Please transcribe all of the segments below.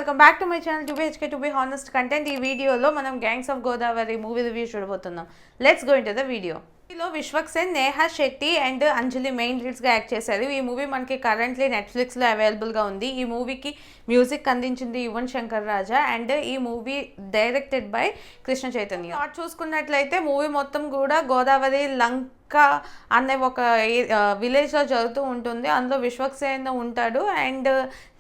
welcome back to my channel to be honest content. ఈ వీడియోలో మనం gangs of Godavari movie review చూడబోతున్నాం. Let's go into the video. ఇందులో Vishwak Sen, Neha Shetty and Anjali main లీడ్స్గా act చేశారు. ఈ మూవీ మనకి కరెంట్లీ నెట్ఫ్లిక్స్లో అవైలబుల్గా ఉంది. ఈ మూవీకి మ్యూజిక్ అందించింది యువన్ శంకర్ రాజా అండ్ ఈ movie directed by Krishna Chaitanya. Short చూసుకున్నట్లయితే మూవీ మొత్తం కూడా గోదావరి లంక అనే ఒక విలేజ్లో జరుగుతూ ఉంటుంది. అందులో విశ్వక్ సేన్ ఉంటాడు అండ్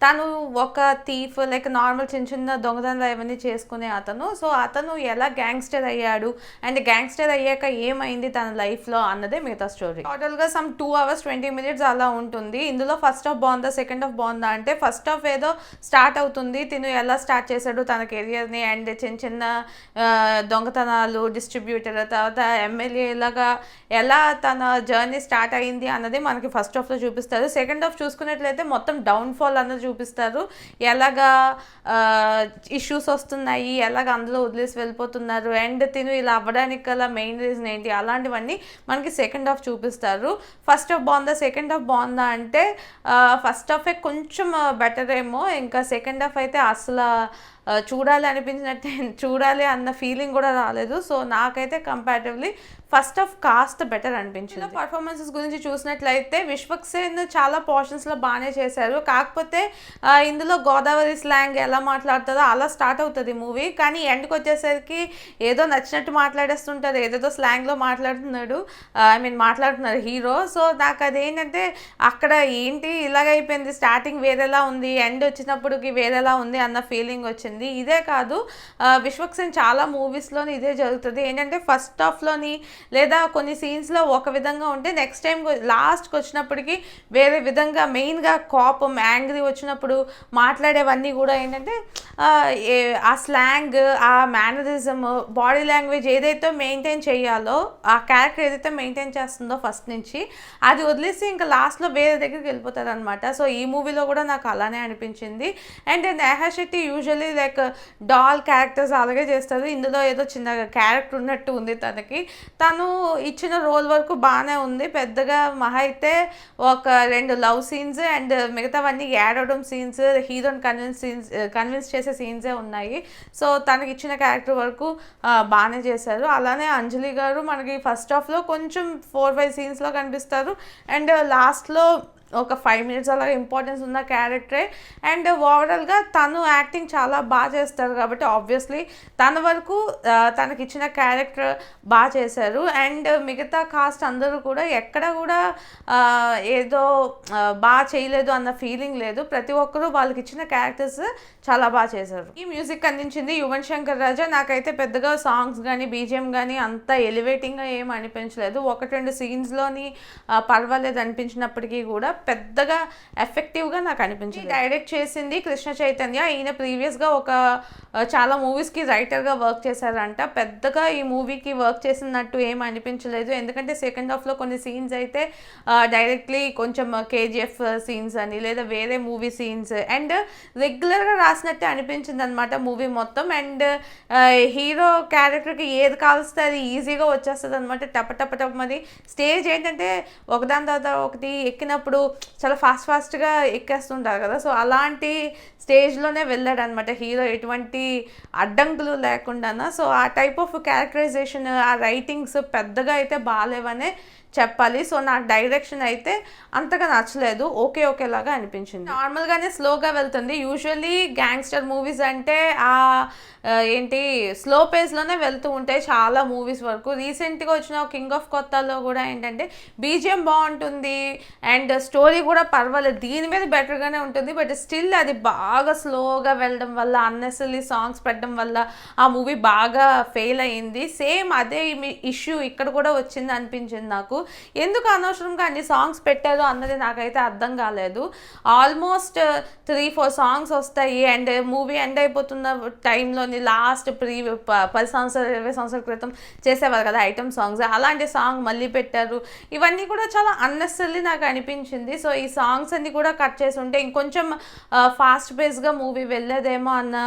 తను ఒక థీఫ్ లైక్ నార్మల్ చిన్న చిన్న దొంగతనాలు ఇవన్నీ చేసుకునే అతను. సో అతను ఎలా గ్యాంగ్స్టర్ అయ్యాడు అండ్ గ్యాంగ్స్టర్ అయ్యాక ఏమైంది తన లైఫ్లో అన్నదే మిగతా స్టోరీ. టోటల్గా సమ్ 2 hours 20 minutes అలా ఉంటుంది. ఇందులో ఫస్ట్ హాఫ్ బాగుందా సెకండ్ హాఫ్ బాగుందా అంటే ఫస్ట్ హాఫ్ ఏదో స్టార్ట్ అవుతుంది, తిను ఎలా స్టార్ట్ చేశాడు తన కెరియర్ని అండ్ చిన్న చిన్న దొంగతనాలు, డిస్ట్రిబ్యూటర్, తర్వాత ఎమ్మెల్యే లాగా ఎలా తన జర్నీ స్టార్ట్ అయింది అన్నది మనకి ఫస్ట్ హాఫ్లో చూపిస్తారు. సెకండ్ హాఫ్ చూసుకున్నట్లయితే మొత్తం డౌన్ఫాల్ అన్నది చూపిస్తారు. ఎలాగా ఇష్యూస్ వస్తున్నాయి, ఎలాగ అందులో వదిలేసి వెళ్ళిపోతున్నారు అండ్ తిను ఇలా అవ్వడానికి గల మెయిన్ రీజన్ ఏంటి, అలాంటివన్నీ మనకి సెకండ్ హాఫ్ చూపిస్తారు. ఫస్ట్ హాఫ్ బాగుందా సెకండ్ హాఫ్ బాగుందా అంటే ఫస్ట్ హాఫే కొంచెం బెటర్ ఏమో, ఇంకా సెకండ్ హాఫ్ అయితే అసలు చూడాలి అనిపించినట్టే చూడాలి అన్న ఫీలింగ్ కూడా రాలేదు. సో నాకైతే కంపారిటివ్లీ ఫస్ట్ హాఫ్ కాస్త బెటర్ అనిపించింది. పర్ఫార్మెన్సెస్ గురించి చూసినట్లయితే విశ్వక్ సేన్ చాలా పోర్షన్స్లో బాగానే చేశారు. కాకపోతే ఇందులో గోదావరి స్లాంగ్ ఎలా మాట్లాడుతుందో అలా స్టార్ట్ అవుతుంది మూవీ, కానీ ఎండ్కి వచ్చేసరికి ఏదో నచ్చినట్టు మాట్లాడేస్తుంటారు, ఏదేదో స్లాంగ్లో మాట్లాడుతున్నారు హీరో. సో నాకు అదేంటంటే అక్కడ ఏంటి ఇలాగైపోయింది, స్టార్టింగ్ వేరేలా ఉంది, ఎండ్ వచ్చినప్పటికి వేరేలా ఉంది అన్న ఫీలింగ్ వచ్చింది. ఇదే కాదు విశ్వక్ సేన్ చాలా మూవీస్లోని ఇదే జరుగుతుంది. ఏంటంటే ఫస్ట్ హాఫ్లోని లేదా కొన్ని సీన్స్లో ఒక విధంగా ఉంటే నెక్స్ట్ టైం లాస్ట్కి వచ్చినప్పటికీ వేరే విధంగా, మెయిన్గా కోపం యాంగ్రీ వచ్చినప్పుడు మాట్లాడేవన్నీ కూడా ఏంటంటే ఆ స్లాంగ్, ఆ మేనరిజం, బాడీ లాంగ్వేజ్ ఏదైతే మెయింటైన్ చేయాలో, ఆ క్యారెక్టర్ ఏదైతే మెయింటైన్ చేస్తుందో ఫస్ట్ నుంచి అది వదిలేసి ఇంకా లాస్ట్లో వేరే దగ్గరికి వెళ్ళిపోతారు అనమాట. సో ఈ మూవీలో కూడా నాకు అలానే అనిపించింది. And Neha Shetty usually like doll characters అలాగే చేస్తారు. ఇందులో ఏదో చిన్నగా క్యారెక్టర్ ఉన్నట్టు ఉంది తనకి. తను ఇచ్చిన రోల్ వరకు బాగానే ఉంది. పెద్దగా మహా అయితే ఒక 2 లవ్ సీన్స్ అండ్ మిగతావన్నీ ఏడవడం సీన్స్, హీరోని కన్విన్స్ చేసే సీన్సే ఉన్నాయి. సో తనకి ఇచ్చిన క్యారెక్టర్ వరకు బాగానే చేశారు. అలానే అంజలి గారు మనకి ఫస్ట్ హాఫ్లో కొంచెం 4-5 సీన్స్లో కనిపిస్తారు అండ్ లాస్ట్లో ఒక 5 minutes అలాగే ఇంపార్టెన్స్ ఉన్న క్యారెక్టరే. అండ్ ఓవరాల్గా తను యాక్టింగ్ చాలా బాగా చేస్తారు కాబట్టి ఆబ్వియస్లీ తన వరకు తనకి ఇచ్చిన క్యారెక్టర్ బాగా చేశారు. అండ్ మిగతా కాస్ట్ అందరూ కూడా ఎక్కడ కూడా ఏదో బాగా చేయలేదు అన్న ఫీలింగ్ లేదు. ప్రతి ఒక్కరూ వాళ్ళకి ఇచ్చిన క్యారెక్టర్స్ చాలా బాగా చేశారు. ఈ మ్యూజిక్ అందించింది యువన్ శంకర్ రాజా. నాకైతే పెద్దగా సాంగ్స్ కానీ బీజిఎం కానీ అంత ఎలివేటింగ్గా ఏం అనిపించలేదు. 1-2 సీన్స్లోని పర్వాలేదు అనిపించినప్పటికీ కూడా పెద్దగా ఎఫెక్టివ్గా నాకు అనిపించింది. డైరెక్ట్ చేసింది కృష్ణ చైతన్య. ఈయన ప్రీవియస్గా చాలా మూవీస్కి రైటర్గా వర్క్ చేశారంట. పెద్దగా ఈ మూవీకి వర్క్ చేసినట్టు ఏం అనిపించలేదు. ఎందుకంటే సెకండ్ హాఫ్లో కొన్ని సీన్స్ అయితే డైరెక్ట్లీ కొంచెం కేజీఎఫ్ సీన్స్ అని లేదా వేరే మూవీ సీన్స్ అండ్ రెగ్యులర్గా రాసినట్టే అనిపించింది అనమాట మూవీ మొత్తం. అండ్ హీరో క్యారెక్టర్కి ఏది కావస్తే అది ఈజీగా వచ్చేస్తుంది అనమాట, టపటపటమని. స్టేజ్ ఏంటంటే ఒకదాని తర్వాత ఒకటి ఎక్కినప్పుడు చాలా ఫాస్ట్గా ఎక్కేస్తుంటారు కదా, సో అలాంటి స్టేజ్లోనే వెళ్ళాడు అనమాట హీరో, ఎటువంటి అడ్డంకులు లేకుండా. సో ఆ టైప్ ఆఫ్ క్యారెక్టరైజేషన్, ఆ రైటింగ్స్ పెద్దగా అయితే బాగాలేవనే చెప్పాలి. సో నాకు డైరెక్షన్ అయితే అంతగా నచ్చలేదు, ఓకేలాగా అనిపించింది. నార్మల్గానే స్లోగా వెళ్తుంది. యూజువల్లీ గ్యాంగ్స్టర్ మూవీస్ అంటే ఏంటి స్లో పేస్లోనే వెళ్తూ ఉంటాయి చాలా మూవీస్ వరకు. రీసెంట్గా వచ్చిన కింగ్ ఆఫ్ కొత్తలో కూడా ఏంటంటే బీజిఎం బాగుంటుంది అండ్ స్టోరీ కూడా పర్వాలేదు, దీని మీద బెటర్గానే ఉంటుంది. బట్ స్టిల్ అది బాగా స్లోగా వెళ్ళడం వల్ల, అన్నెసరీ సాంగ్స్ పెట్టడం వల్ల ఆ మూవీ బాగా ఫెయిల్ అయ్యింది. సేమ్ అదే ఇష్యూ ఇక్కడ కూడా వచ్చింది అనిపించింది నాకు. ఎందుకు అనవసరంగా అన్ని సాంగ్స్ పెట్టారు అన్నది నాకైతే అర్థం కాలేదు. ఆల్మోస్ట్ 3-4 సాంగ్స్ వస్తాయి అండ్ మూవీ ఎండ్ అయిపోతున్న టైంలోని లాస్ట్ 10 సంవత్సరాలు 20 సంవత్సరాల క్రితం చేసేవారు కదా ఐటమ్ సాంగ్స్, అలాంటి సాంగ్ మళ్ళీ పెట్టారు. ఇవన్నీ కూడా చాలా అన్నెసరీ నాకు అనిపించింది. సో ఈ సాంగ్స్ అన్ని కూడా కట్ చేసి ఉంటే ఇంకొంచెం ఫాస్ట్ పేస్గా మూవీ వెళ్ళేదేమో అన్న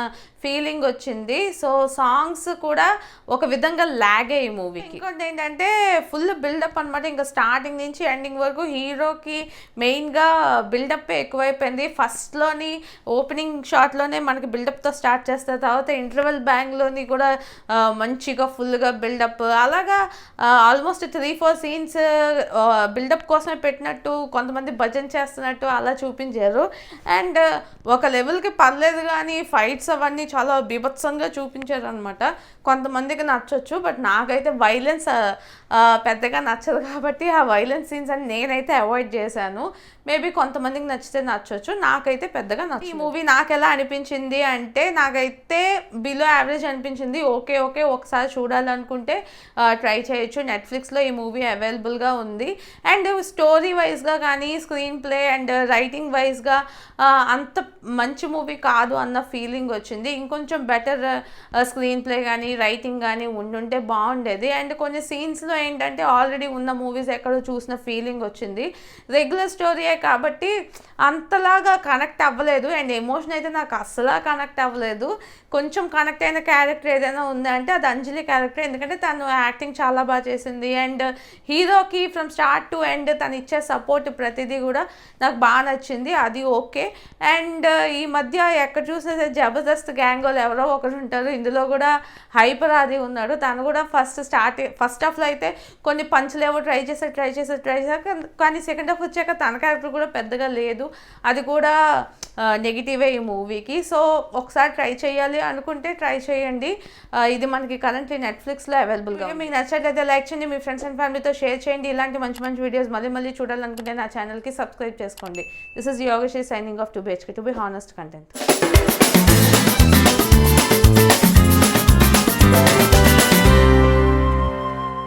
ఫీలింగ్ వచ్చింది. సో సాంగ్స్ కూడా ఒక విధంగా లాగే ఈ మూవీకి. ఇంకోటి ఏంటంటే ఫుల్ బిల్డప్ అనమాట. ఇంకా స్టార్టింగ్ నుంచి ఎండింగ్ వరకు హీరోకి మెయిన్గా బిల్డప్ ఎక్కువైపోయింది. ఫస్ట్లోని ఓపెనింగ్ షాట్లోనే మనకి బిల్డప్తో స్టార్ట్ చేస్తారు, తర్వాత ఇంటర్వెల్ బ్యాంగ్లోని కూడా మంచిగా ఫుల్గా బిల్డప్, అలాగా ఆల్మోస్ట్ 3-4 సీన్స్ బిల్డప్ కోసమే పెట్టినట్టు, కొంతమంది భజన చేస్తున్నట్టు అలా చూపించారు. అండ్ ఒక లెవెల్కి పర్లేదు కానీ ఫైట్స్ అవన్నీ చాలా బీభత్సంగా చూపించారు అనమాట. కొంతమందికి నచ్చొచ్చు, బట్ నాకైతే వైలెన్స్ పెద్దగా నచ్చదు కాబట్టి ఆ వైలెన్స్ సీన్స్ అని నేనైతే అవాయిడ్ చేశాను. మేబీ కొంతమందికి నచ్చితే నచ్చొచ్చు, నాకైతే పెద్దగా నచ్చదు. ఈ మూవీ నాకు ఎలా అనిపించింది అంటే నాకైతే బిలో యావరేజ్ అనిపించింది. ఓకే ఒకసారి చూడాలనుకుంటే ట్రై చేయొచ్చు. నెట్ఫ్లిక్స్లో ఈ మూవీ అవైలబుల్గా ఉంది. అండ్ స్టోరీ వైజ్గా కానీ స్క్రీన్ ప్లే అండ్ రైటింగ్ వైజ్గా అంత మంచి మూవీ కాదు అన్న ఫీలింగ్ వచ్చింది. ఇంకొంచెం బెటర్ స్క్రీన్ ప్లే కానీ రైటింగ్ కానీ ఉండుంటే బాగుండేది. అండ్ కొన్ని సీన్స్లో ఏంటంటే ఆల్రెడీ ఉన్న మూవీస్ ఎక్కడో చూసిన ఫీలింగ్ వచ్చింది. రెగ్యులర్ స్టోరీయే కాబట్టి అంతలాగా కనెక్ట్ అవ్వలేదు. అండ్ ఎమోషన్ అయితే నాకు అస్సలా కనెక్ట్ అవ్వలేదు. కొంచెం కనెక్ట్ అయిన క్యారెక్టర్ ఏదైనా ఉందంటే అది అంజలి క్యారెక్టర్, ఎందుకంటే తను యాక్టింగ్ చాలా బాగా చేసింది. అండ్ హీరోకి ఫ్రమ్ స్టార్ట్ టు ఎండ్ తను ఇచ్చే సపోర్ట్ ప్రతిదీ కూడా నాకు బాగా నచ్చింది, అది ఓకే. అండ్ ఈ మధ్య ఎక్కడ చూసినా జబర్దస్త్ గ్యాంగ్ వాళ్ళు ఎవరో ఒకరు ఉంటారు, ఇందులో కూడా హైపర్ ఆది ఉన్నాడు. తను కూడా ఫస్ట్ హాఫ్లో అయితే కొన్ని పంచులు ఏవో ట్రై చేశాక కానీ సెకండ్ హాఫ్ వచ్చాక తన క్యారెక్టర్ కూడా పెద్దగా లేదు, అది కూడా నెగిటివే ఈ మూవీకి. సో ఒకసారి ట్రై చేయాలి అనుకుంటే ట్రై చేయండి. ఇది మనకి కరెంట్లీ నెట్ఫ్లిక్స్లో అవైలబుల్గా. మీకు నచ్చినట్లయితే లైక్ చేయండి, మీ ఫ్రెండ్స్ అండ్ ఫ్యామిలీతో షేర్ చేయండి. ఇలాంటి మంచి వీడియోస్ మళ్ళీ చూడాలనుకుంటే నా ఛానల్కి సబ్స్క్రైబ్ చేసుకోండి. This is Yogasri signing off to be honest content.